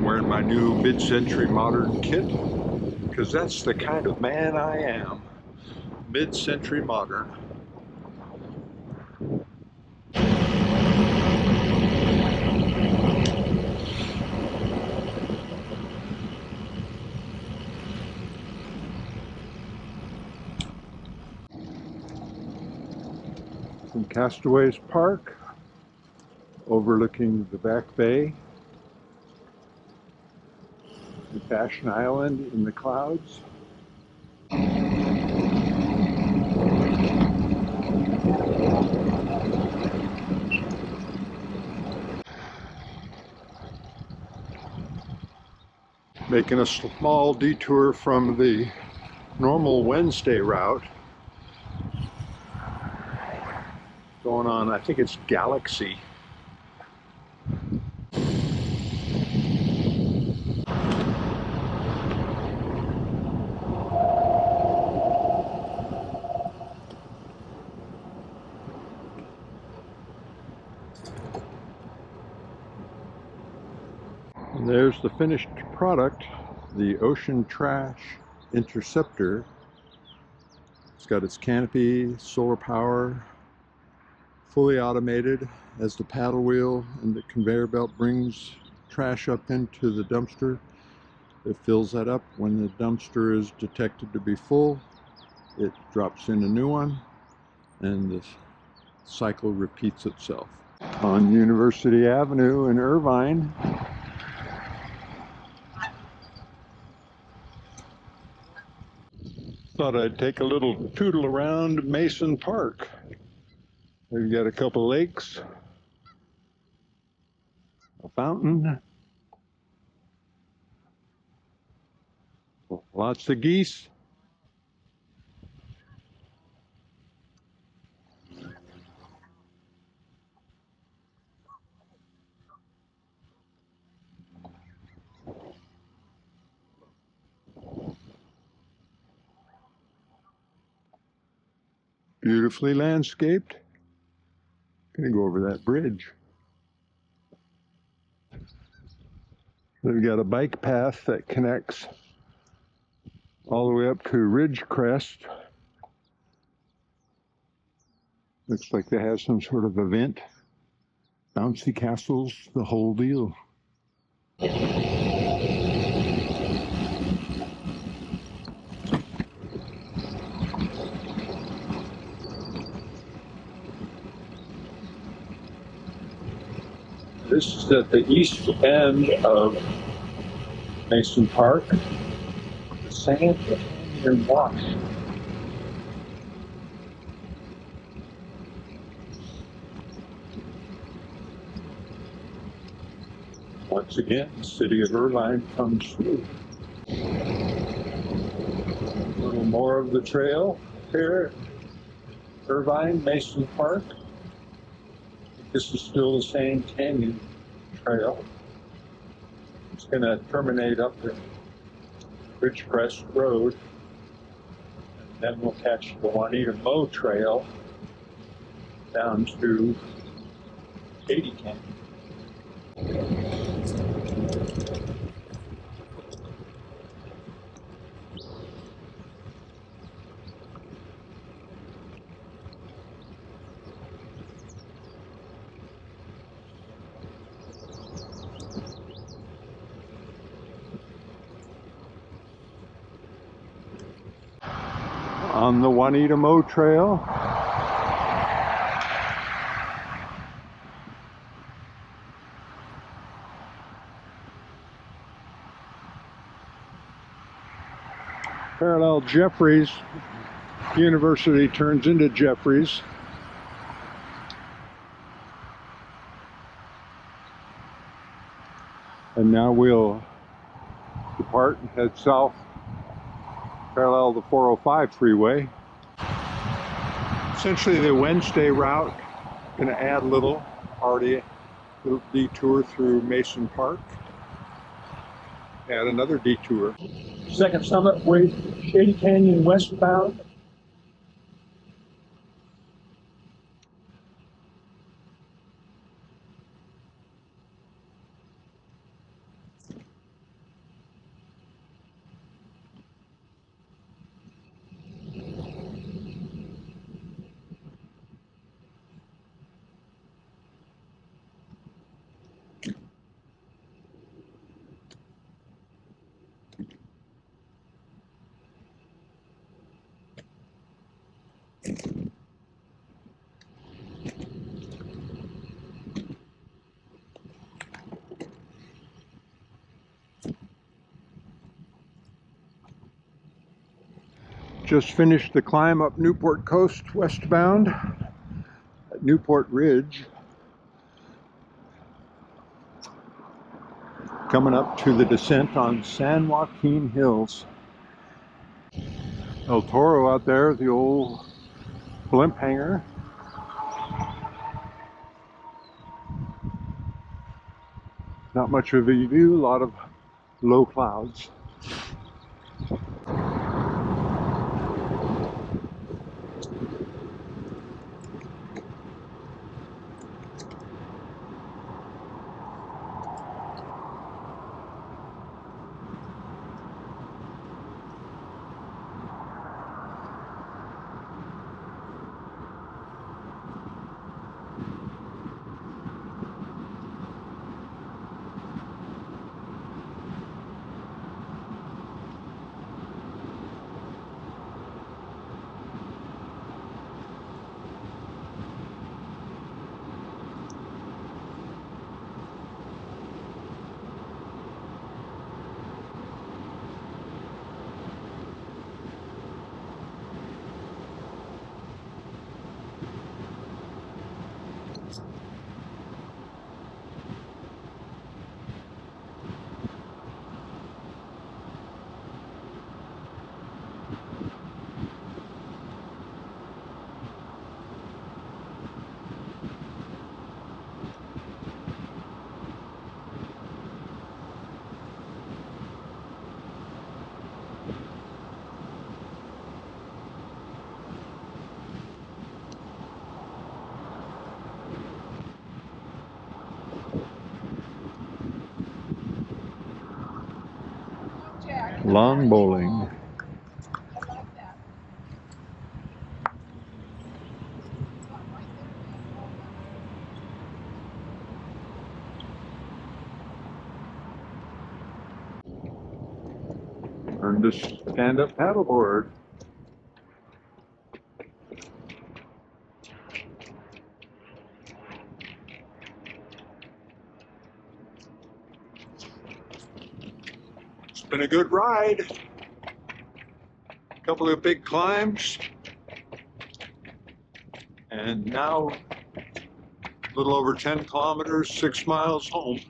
wearing my new mid-century modern kit because that's the kind of man I am. Mid-century modern. From Castaways Park, overlooking the back bay, the Fashion Island in the clouds. Making a small detour from the normal Wednesday route. Going on, I think it's Galaxy. And there's the finished product, the Ocean Trash Interceptor. It's got its canopy, solar power, fully automated, as the paddle wheel and the conveyor belt brings trash up into the dumpster. It fills that up. When the dumpster is detected to be full, it drops in a new one, and the cycle repeats itself. On University Avenue in Irvine, thought I'd take a little tootle around Mesa Park. We've got a couple lakes, a fountain, lots of geese. Beautifully landscaped. Gonna go over that bridge. We've got a bike path that connects all the way up to Ridge Crest. Looks like they have some sort of event. Bouncy castles, the whole deal. This is at the east end of Mesa Park, the Sand Canyon Wash. Once again, the city of Irvine comes through. A little more of the trail here, Irvine, Mesa Park. This is still the same canyon trail. It's going to terminate up at Ridgecrest Road, and then we'll catch the Juanita Mo trail down to Shady Canyon. On the Juanita Mo trail, parallel Jeffries, University turns into Jeffries. And now we'll depart and head south, parallel the 405 freeway. Essentially the Wednesday route, going to add a little detour through Mesa Park. Add another detour. Second summit with Shady Canyon westbound. Just finished the climb up Newport Coast westbound at Newport Ridge. Coming up to the descent on San Joaquin Hills. El Toro out there, the old blimp hangar. Not much of a view, a lot of low clouds. Lawn bowling. Learn to stand-up paddleboard. It's been a good ride. A couple of big climbs. And now a little over 10 kilometers, 6 miles home.